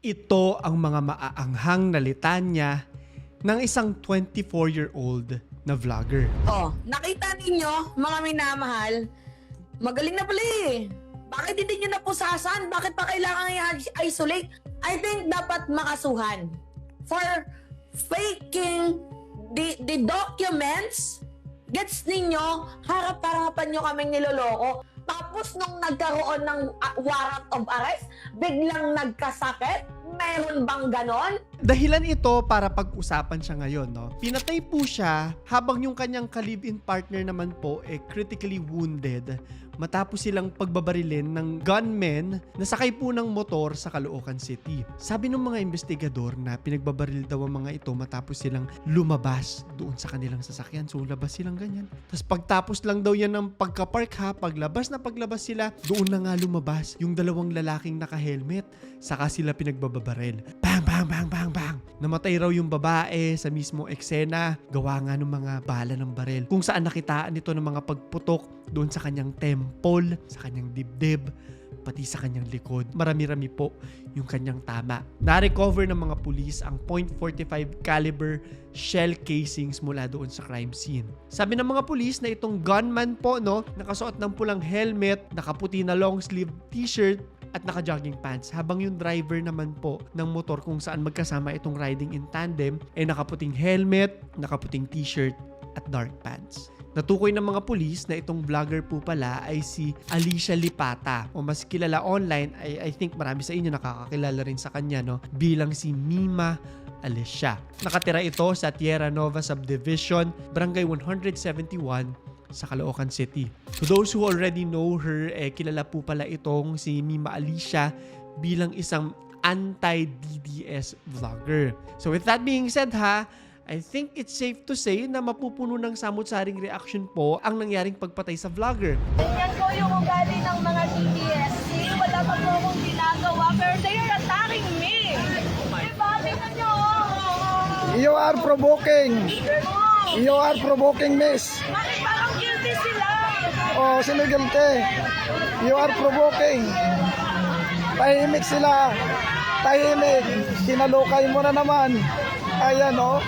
Ito ang mga maaanghang na litanya ng isang 24-year-old na vlogger. Oh, nakita ninyo, mga minamahal, magaling na pala eh. Bakit hindi nyo napusasan? Bakit pa kailangan i-isolate? I think dapat makasuhan for faking the documents. Gets ninyo, harap-harapan nyo kaming niloloko. Tapos nung nagkaroon ng warrant of arrest, biglang nagkasakit? Meron bang ganon? Dahilan ito para pag-usapan siya ngayon, no? Pinatay po siya habang yung kanyang ka-live-in partner naman po critically wounded matapos silang pagbabarilin ng gunmen na sakay po ng motor sa Caloocan City. Sabi ng mga investigador na pinagbabaril daw ang mga ito matapos silang lumabas doon sa kanilang sasakyan. So labas silang ganyan. Tapos pagtapos lang daw yan ng pagka-park ha, paglabas sila, doon na nga lumabas yung dalawang lalaking naka-helmet. Saka sila pinagbabaril. Bang, bang, bang, bang, bang. Namatay raw yung babae sa mismo eksena. Gawa nga ng mga bala ng baril. Kung saan nakitaan ito ng mga pagputok doon sa kanyang temple, sa kanyang dibdib, pati sa kanyang likod. Marami-rami po yung kanyang tama. Na-recover ng mga pulis ang .45 caliber shell casings mula doon sa crime scene. Sabi ng mga pulis na itong gunman po, no, nakasuot ng pulang helmet, nakaputi na long sleeve t-shirt, at naka-jogging pants. Habang yung driver naman po ng motor kung saan magkasama itong riding in tandem ay nakaputing helmet, nakaputing t-shirt at dark pants. Natukoy ng mga pulis na itong vlogger po pala ay si Alicia Lipata o mas kilala online ay I think marami sa inyo nakakakilala rin sa kanya, no, bilang si Mima Alicia. Nakatira ito sa Tierra Nova Subdivision, Barangay 171 sa Caloocan City. To those who already know her, kilala po pala itong si Mima Alicia bilang isang anti-DDS vlogger. So with that being said ha, I think it's safe to say na mapupuno ng samut-saring reaction po ang nangyaring pagpatay sa vlogger. Ganyan po yung ugali ng mga DDSC. Wala pa po akong ginagawa, pero they are attacking me. Diba? Tingnan nyo. You are provoking. You are provoking, miss. Bakit parang guilty sila? Oh, sino guilty? You are provoking. Tahimik sila. Tahimik. Kinalukay mo na naman. Ayan, oh.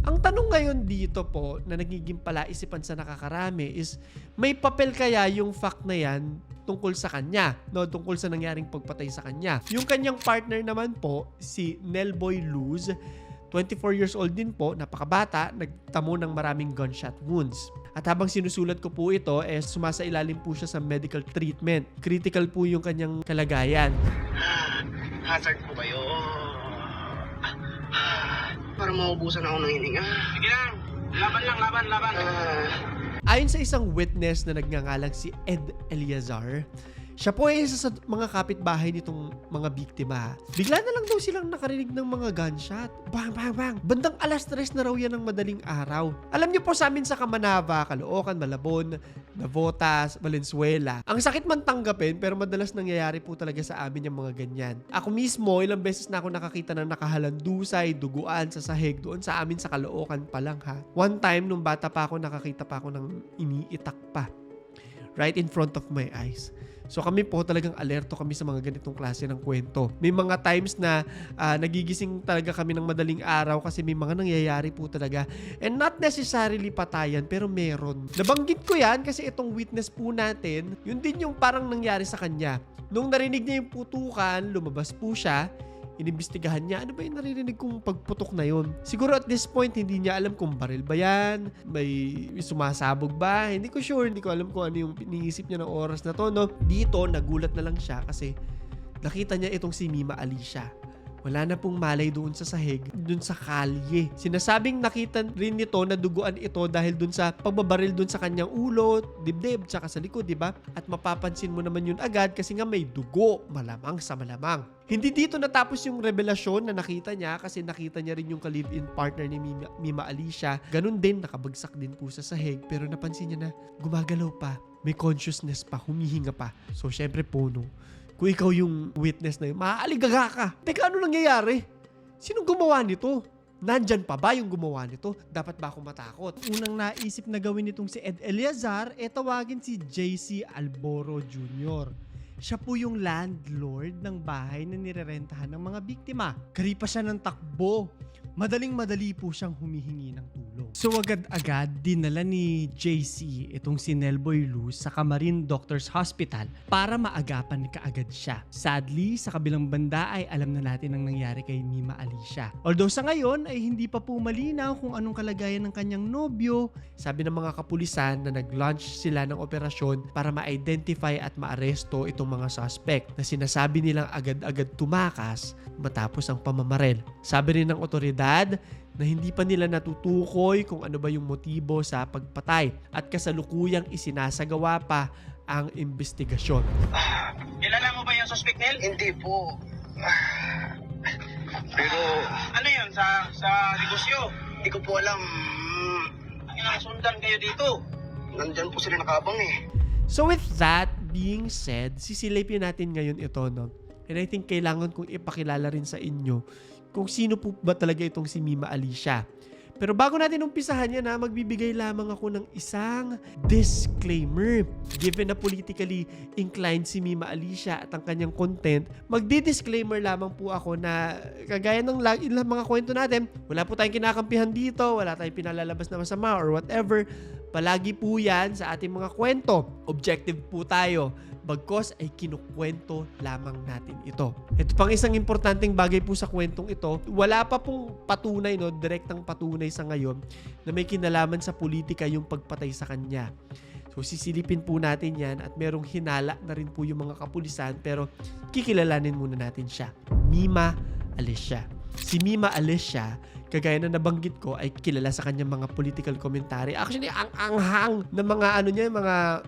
Ang tanong ngayon dito po na nagiging palaisipan sa nakakarami is may papel kaya yung fact na yan tungkol sa kanya, no, tungkol sa nangyaring pagpatay sa kanya. Yung kanyang partner naman po, si Nelboy Luz, 24 years old din po, napakabata, nagtamo ng maraming gunshot wounds. At habang sinusulat ko po ito, sumasailalim po siya sa medical treatment. Critical po yung kanyang kalagayan. Hazard po kayo. Para maubusan ako ng hininga. Sige lang. Laban. Ayon sa isang witness na nagngangalang si Ed Eliazar, siya po ay isa sa mga kapitbahay nitong mga biktima. Bigla na lang daw silang nakarinig ng mga gunshot. Bang, bang, bang. Bandang 3:00 na raw yan ng madaling araw. Alam niyo po sa amin sa Kamanava, Caloocan, Malabon, Navotas, Valenzuela, ang sakit man tanggapin pero madalas nangyayari po talaga sa amin yung mga ganyan. Ako mismo, ilang beses na ako nakakita ng nakahalandusay, duguan sa sahig doon sa amin sa Caloocan pa lang ha. One time, nung bata pa ako, nakakita pa ako ng iniitak pa. Right in front of my eyes. So kami po talagang alerto kami sa mga ganitong klase ng kwento. May mga times na nagigising talaga kami ng madaling araw kasi may mga nangyayari po talaga. And not necessarily patayan pero meron. Nabanggit ko yan kasi itong witness po natin, yun din yung parang nangyari sa kanya. Nung narinig niya yung putukan, lumabas po siya. Inimbestigahan niya, ano ba yung naririnig kong pagputok na yun? Siguro at this point, hindi niya alam kung baril ba yan, may sumasabog ba, hindi ko sure, hindi ko alam kung ano yung iniisip niya ng oras na to, no? Dito, nagulat na lang siya kasi nakita niya itong si Mima Alicia. Wala na pong malay doon sa sahig, doon sa kalye. Sinasabing nakita rin nito na duguan ito dahil doon sa pagbabaril doon sa kanyang ulo, dibdib, tsaka sa likod, di ba? At mapapansin mo naman yun agad kasi nga may dugo, malamang sa malamang. Hindi dito natapos yung revelasyon na nakita niya kasi nakita niya rin yung ka-live-in partner ni Mima Alicia. Ganun din, nakabagsak din po sa sahig pero napansin niya na gumagalaw pa, may consciousness pa, humihinga pa. So syempre po, no, kung ikaw yung witness na yun, maaaligaga ka. Teka, ano nangyayari? Sinong gumawa nito? Nandyan pa ba yung gumawa nito? Dapat ba ako matakot? Unang naisip na gawin nitong si Ed Eliazar, tawagin si JC Alboro Jr. Siya po yung landlord ng bahay na nirerentahan ng mga biktima. Kari pa siya ng takbo. Madaling-madali po siyang humihingi ng tulong. So agad-agad dinala ni JC itong si Nelboy Luz sa Camarin Doctors Hospital para maagapan kaagad siya. Sadly, sa kabilang banda ay alam na natin ang nangyari kay Mima Alicia. Although sa ngayon ay hindi pa po malinaw kung anong kalagayan ng kanyang nobyo. Sabi ng mga kapulisan na nag-launch sila ng operasyon para ma-identify at ma-aresto itong mga suspect na sinasabi nilang agad-agad tumakas matapos ang pamamaril. Sabi rin ng otoridad na hindi pa nila natutukoy kung ano ba yung motibo sa pagpatay at kasalukuyang isinasagawa pa ang investigasyon. Kilala mo ba yung suspect, Nel? Hindi po. Pero Ano yun? Sa negosyo? hindi ko po alam. Sundan kayo dito. Nandyan po sila nakabang eh. So with that being said, sisilipin natin ngayon ito, no? And I think kailangan kong ipakilala rin sa inyo kung sino po ba talaga itong si Mima Alicia. Pero bago natin umpisahan yan, magbibigay lamang ako ng isang disclaimer. Given na politically inclined si Mima Alicia at ang kanyang content, magdi-disclaimer lamang po ako na kagaya ng ilang mga kwento natin, wala po tayong kinakampihan dito, wala tayong pinalalabas na masama or whatever. Palagi po yan sa ating mga kwento. Objective po tayo. Bagkos ay kinukwento lamang natin ito. Ito pang isang importanteng bagay po sa kwentong ito, wala pa pong patunay, no, direktang patunay sa ngayon na may kinalaman sa politika yung pagpatay sa kanya. So sisilipin po natin yan at merong hinala na rin po yung mga kapulisan pero kikilalanin muna natin siya. Mima Alicia. Si Mima Alicia, kagaya na nabanggit ko, ay kilala sa kanyang mga political commentary. Actually, ang anghang na mga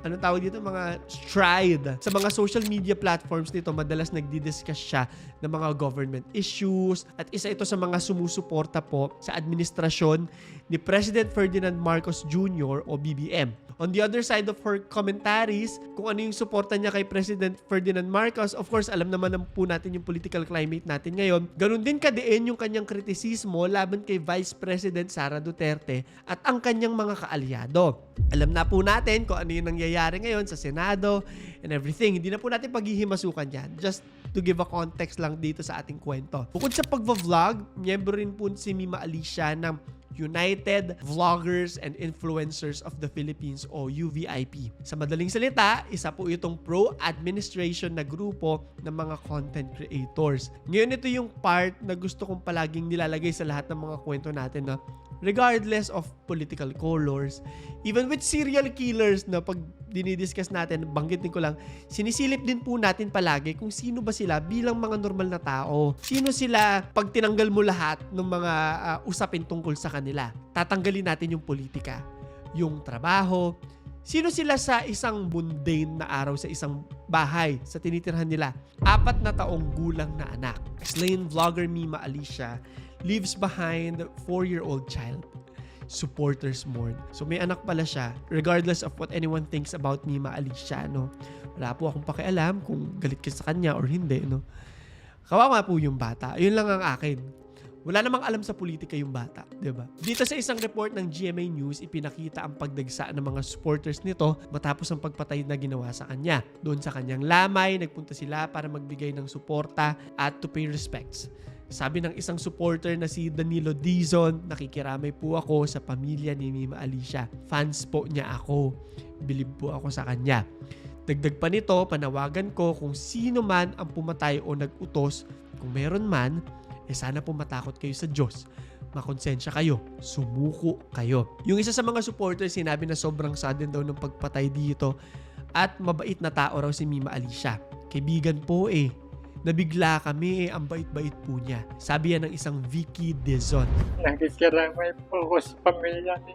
anong tawag dito, mga stride. Sa mga social media platforms nito, madalas nagdi-discuss siya ng mga government issues at isa ito sa mga sumusuporta po sa administrasyon ni President Ferdinand Marcos Jr. o BBM. On the other side of her commentaries, kung ano yung suporta niya kay President Ferdinand Marcos, of course, alam naman po natin yung political climate natin ngayon. Ganun din kadein yung kanyang kritisismo laban kay Vice President Sara Duterte at ang kanyang mga kaalyado. Alam na po natin kung ano yung nangyayari ngayon sa Senado and everything. Hindi na po natin paghihimasukan yan. Just to give a context lang dito sa ating kwento. Bukod sa pagva-vlog, miyembro rin po si Mima Alicia ng United Vloggers and Influencers of the Philippines o UVIP. Sa madaling salita, isa po itong pro-administration na grupo ng mga content creators. Ngayon ito yung part na gusto kong palaging nilalagay sa lahat ng mga kwento natin na regardless of political colors, even with serial killers na pag dinidiscuss natin, banggitin ko lang, sinisilip din po natin palagi kung sino ba sila bilang mga normal na tao. Sino sila pag tinanggal mo lahat ng mga usapin tungkol sa kanila. Tatanggalin natin yung politika, yung trabaho, sino sila sa isang mundane na araw sa isang bahay sa tinitirhan nila. 4 na taong gulang na anak. Slain vlogger Mima Alicia leaves behind 4-year-old child. Supporters mourn. So may anak pala siya. Regardless of what anyone thinks about Mima Alicia, no? Wala po akong pakialam kung galit ka sa kanya or hindi, no? Kawawa po yung bata. Yun lang ang akin. Wala namang alam sa politika yung bata, diba? Dito sa isang report ng GMA News, ipinakita ang pagdagsa ng mga supporters nito matapos ang pagpatay na ginawa sa kanya. Doon sa kanyang lamay, nagpunta sila para magbigay ng suporta at to pay respects. Sabi ng isang supporter na si Danilo Dizon, nakikiramay po ako sa pamilya ni Mima Alicia. Fans po niya ako. Bilib po ako sa kanya. Dagdag pa nito, panawagan ko kung sino man ang pumatay o nag-utos, kung meron man, sana po matakot kayo sa Diyos. Makonsensya kayo. Sumuko kayo. Yung isa sa mga supporters, sinabi na sobrang sudden daw ng pagpatay dito at mabait na tao raw si Mima Alicia. Kaibigan po Nabigla kami ang bait-bait po niya. Sabi yan ng isang Vicky Dizon. Nakikiramay po ako sa pamilya ni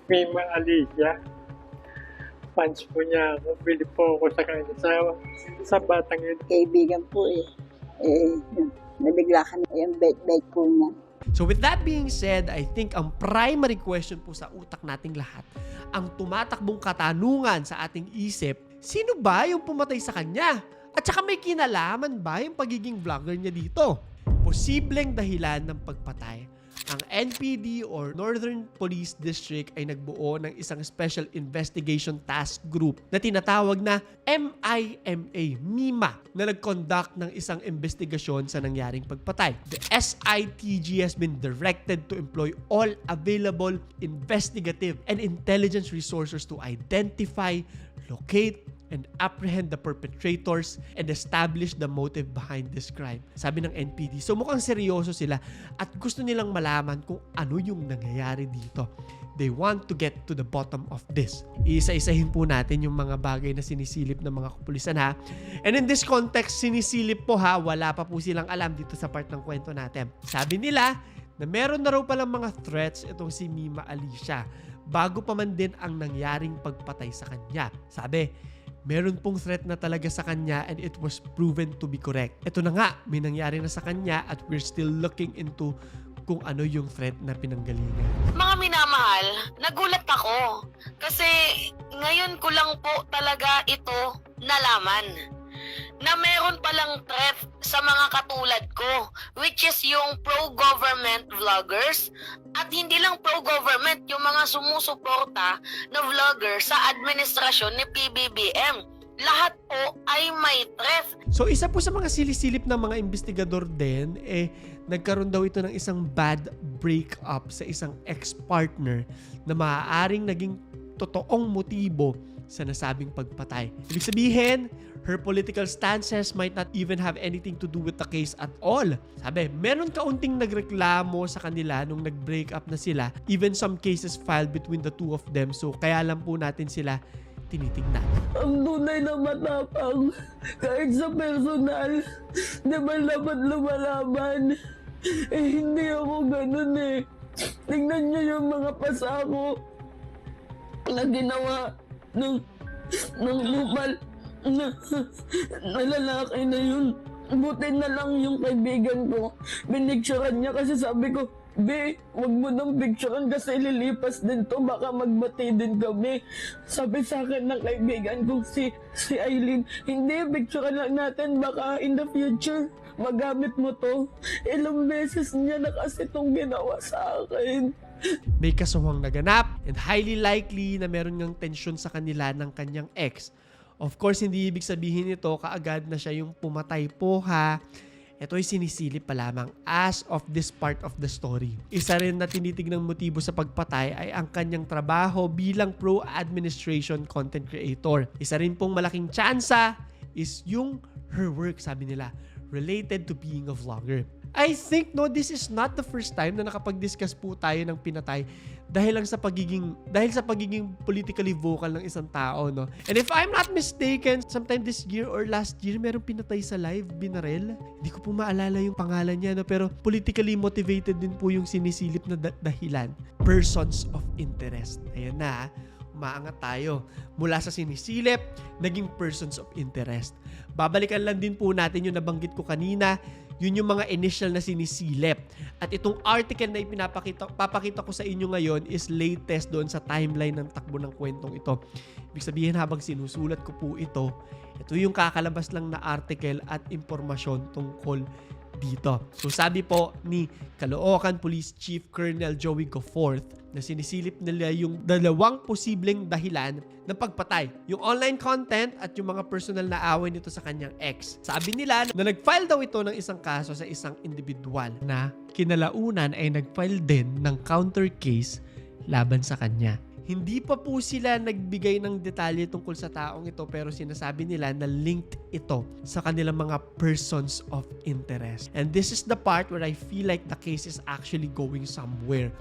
Mima Alicia. Fans po niya ako. Bili po ako sa kanya sa batang yun. Kaibigan po nabigla kami yung bait-bait po niya. So with that being said, I think ang primary question po sa utak nating lahat, ang tumatakbong katanungan sa ating isip, sino ba yung pumatay sa kanya? At saka may kinalaman ba yung pagiging vlogger niya dito? Posibleng dahilan ng pagpatay ang NPD or Northern Police District ay nagbuo ng isang Special Investigation Task Group na tinatawag na MIMA na nag-conduct ng isang investigasyon sa nangyaring pagpatay. The SITG has been directed to employ all available investigative and intelligence resources to identify, locate, and apprehend the perpetrators and establish the motive behind this crime. Sabi ng NPD. So mukhang seryoso sila at gusto nilang malaman kung ano yung nangyayari dito. They want to get to the bottom of this. Isa-isahin po natin yung mga bagay na sinisilip ng mga kapulisan ha. And in this context, sinisilip po ha, wala pa po silang alam dito sa part ng kwento natin. Sabi nila na meron na raw palang mga threats itong si Mima Alicia bago pa man din ang nangyaring pagpatay sa kanya. Sabi, meron pong threat na talaga sa kanya and it was proven to be correct. Ito na nga, may nangyari na sa kanya at we're still looking into kung ano yung threat na pinanggalingan. Mga minamahal, nagulat ako. Kasi ngayon ko lang po talaga ito nalaman na meron palang threat sa mga katulad ko, which is yung pro-government vloggers at hindi lang pro-government, yung mga sumusuporta na vlogger sa administrasyon ni PBBM. Lahat po ay may threat. So isa po sa mga silisilip ng mga investigador din, nagkaroon daw ito ng isang bad breakup sa isang ex-partner na maaaring naging totoong motibo sa nasabing pagpatay. Ibig sabihin, her political stances might not even have anything to do with the case at all. Sabi, meron kaunting nagreklamo sa kanila nung nag-break up na sila. Even some cases filed between the two of them. So kaya lang po natin sila tinitignan. Ang tunay na matapang, kahit sa personal, di ba dapat lumalaban? Hindi ako ganun eh. Tingnan niyo yung mga pasako na ginawa ng lupal na lalaki na yun. Buti na lang yung kaibigan ko. Binicturean niya kasi sabi ko, Be, wag mo nang picturean kasi lilipas din to. Baka magbati din kami. Sabi sa akin ng kaibigan kong si Aileen, hindi, picturean lang natin. Baka in the future, magamit mo to. Ilang beses niya na kasi itong ginawa sa akin. May kasuhang naganap and highly likely na meron ngang tensyon sa kanila ng kanyang ex. Of course, hindi ibig sabihin nito kaagad na siya yung pumatay po ha. Ito ay sinisilip pa lamang as of this part of the story. Isa rin na tinitignang motibo sa pagpatay ay ang kanyang trabaho bilang pro-administration content creator. Isa rin pong malaking tsansa is yung her work, sabi nila, related to being a vlogger. I think this is not the first time na nakapag-discuss po tayo ng pinatay dahil sa pagiging politically vocal ng isang tao, no? And if I'm not mistaken, sometime this year or last year, merong pinatay sa live, binarel. Hindi ko po maalala yung pangalan niya, no? Pero politically motivated din po yung sinisilip na dahilan. Persons of interest. Ayan na, umaangat tayo. Mula sa sinisilip, naging persons of interest. Babalikan lang din po natin yung nabanggit ko kanina. Yun yung mga initial na sinisilip. At itong article na papakita ko sa inyo ngayon is latest doon sa timeline ng takbo ng kwentong ito. Ibig sabihin habang sinusulat ko po ito yung kakalabas lang na article at impormasyon tungkol dito. So sabi po ni Caloocan Police Chief Colonel Joey Goforth na sinisilip nila yung dalawang posibleng dahilan ng pagpatay. Yung online content at yung mga personal na away nito sa kanyang ex. Sabi nila na nag-file daw ito ng isang kaso sa isang individual na kinalaunan ay nag-file din ng counter case laban sa kanya. Hindi pa po sila nagbigay ng detalye tungkol sa taong ito pero sinasabi nila na linked ito sa kanilang mga persons of interest. And this is the part where I feel like the case is actually going somewhere.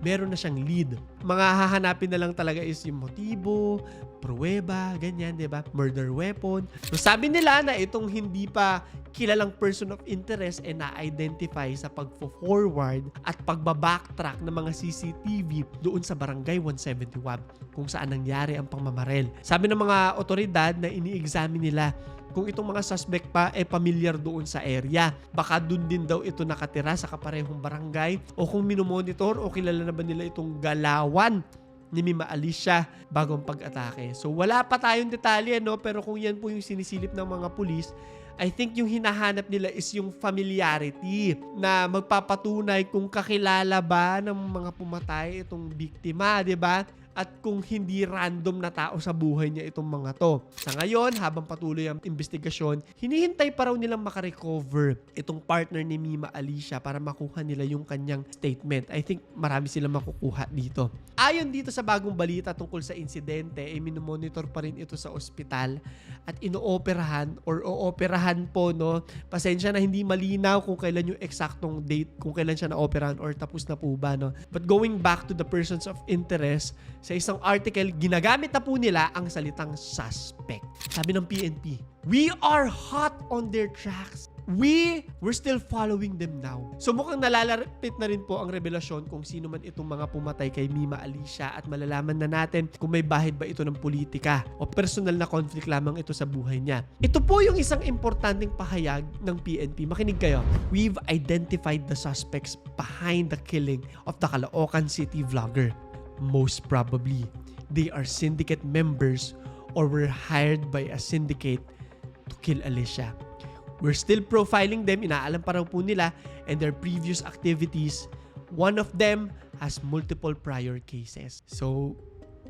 Meron na siyang lead. Mga hahanapin na lang talaga is yung motibo, pruweba, ganyan, diba? Murder weapon. So sabi nila na itong hindi pa kilalang person of interest ay na-identify sa pag-forward at pagbabacktrack ng mga CCTV doon sa Barangay 171 kung saan nangyari ang pangmamarel. Sabi ng mga otoridad na ini-examine nila kung itong mga suspect pa ay pamilyar doon sa area. Baka doon din daw ito nakatira sa kaparehong barangay o kung minomonitor o kilala na ba nila itong galawan ni Mima Alicia bago ang pag-atake. So wala pa tayong detalye, no? Pero kung yan po yung sinisilip ng mga pulis, I think yung hinahanap nila is yung familiarity na magpapatunay kung kakilala ba ng mga pumatay itong biktima, di ba? At kung hindi random na tao sa buhay niya itong mga to. Sa ngayon, habang patuloy ang investigasyon, hinihintay pa raw nilang makarecover itong partner ni Mima Alicia para makuha nila yung kanyang statement. I think marami silang makukuha dito. Ayon dito sa bagong balita tungkol sa insidente, minomonitor pa rin ito sa ospital at inooperahan or ooperahan po, no? Pasensya na hindi malinaw kung kailan yung eksaktong date, kung kailan siya na-operahan or tapos na po ba, no? But going back to the persons of interest, sa isang article, ginagamit na po nila ang salitang suspect. Sabi ng PNP, "We are hot on their tracks. We're still following them now." So mukhang nalalapit na rin po ang revelasyon kung sino man itong mga pumatay kay Mima Alicia at malalaman na natin kung may bahid ba ito ng politika o personal na conflict lamang ito sa buhay niya. Ito po yung isang importanteng pahayag ng PNP. Makinig kayo. "We've identified the suspects behind the killing of the Caloocan City vlogger. Most probably, they are syndicate members or were hired by a syndicate to kill Alicia. We're still profiling them, inaalam pa raw po nila, and their previous activities. One of them has multiple prior cases." So,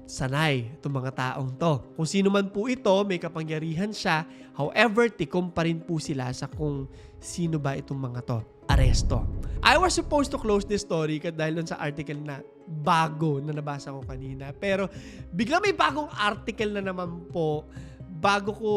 sanay itong mga taong to. Kung sino man po ito, may kapangyarihan siya. However, tikom pa rin po sila sa kung sino ba itong mga to. Aresto. I was supposed to close this story dahil dun sa article na bago na nabasa ko kanina. Pero bigla may bagong article na naman po bago ko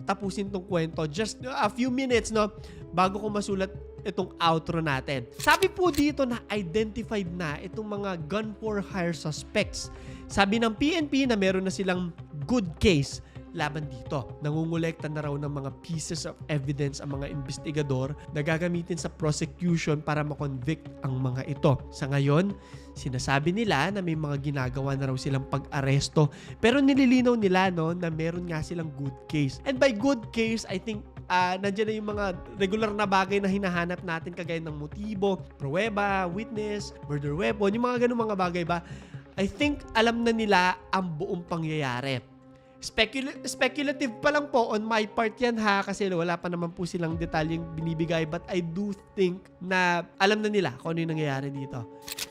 tapusin tong kwento. Just a few minutes, no? Bago ko masulat itong outro natin. Sabi po dito na identified na itong mga gun for hire suspects. Sabi ng PNP na meron na silang good case laban dito. Nangungulekta na raw ng mga pieces of evidence ang mga investigador na gagamitin sa prosecution para makonvict ang mga ito. Sa ngayon, sinasabi nila na may mga ginagawa na raw silang pag-aresto, pero nililinaw nila, no, na meron nga silang good case. And by good case, I think nandiyan na yung mga regular na bagay na hinahanap natin kagaya ng motibo, pruweba, witness, murder weapon, yung mga ganung mga bagay ba. I think alam na nila ang buong pangyayari. Speculative pa lang po on my part yan ha, kasi wala pa naman po silang detalyeng binibigay, but I do think na alam na nila kung ano yung nangyayari dito.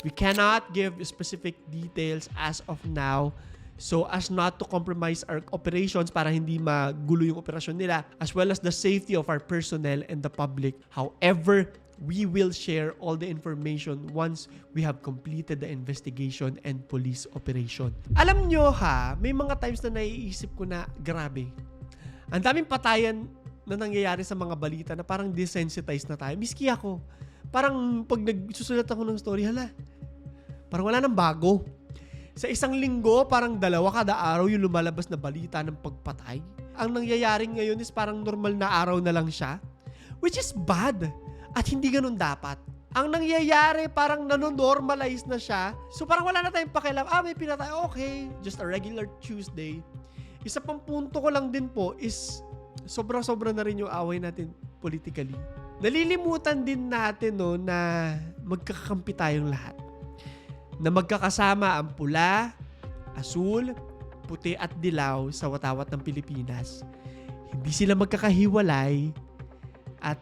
We cannot give specific details as of now so as not to compromise our operations para hindi magulo yung operasyon nila, as well as the safety of our personnel and the public. However, we will share all the information once we have completed the investigation and police operation. Alam nyo ha, may mga times na naiisip ko na grabe. Ang daming patayan na nangyayari sa mga balita na parang desensitized na tayo. Miski ako. Parang pag nagsusulat ako ng story, hala, parang wala nang bago. Sa isang linggo, parang 2 kada araw yung lumalabas na balita ng pagpatay. Ang nangyayari ngayon is parang normal na araw na lang siya, which is bad. At hindi ganun dapat. Ang nangyayari, parang nanonormalize na siya. So parang wala na tayong pakialam. May pinatay. Okay, just a regular Tuesday. Isa pang punto ko lang din po is sobra-sobra na rin yung away natin politically. Nalilimutan din natin, no, na magkakakampi tayong lahat. Na magkakasama ang pula, asul, puti at dilaw sa watawat ng Pilipinas. Hindi sila magkakahiwalay at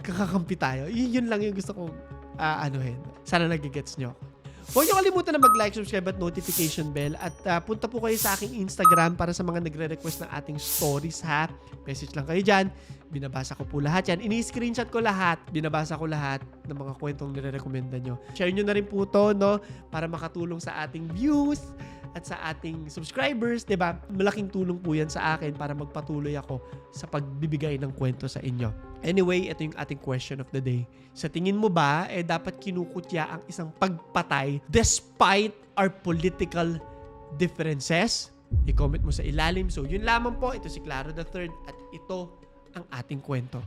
kakakampi tayo. Yun lang yung gusto kong anuhin. Sana nagigets nyo. Huwag nyo kalimutan na mag-like, subscribe at notification bell. At punta po kayo sa aking Instagram para sa mga nagre-request ng ating stories ha. Message lang kayo dyan. Binabasa ko po lahat yan. Ini-screenshot ko lahat. Binabasa ko lahat ng mga kwentong nire-recommenda nyo. Share nyo na rin po to, no? Para makatulong sa ating views at sa ating subscribers, diba? Malaking tulong po yan sa akin para magpatuloy ako sa pagbibigay ng kwento sa inyo. Anyway, ito yung ating question of the day. Sa tingin mo ba, dapat kinukutya ang isang pagpatay despite our political differences? I-comment mo sa ilalim. So, yun lamang po. Ito si Claro the Third at ito ang ating kwento.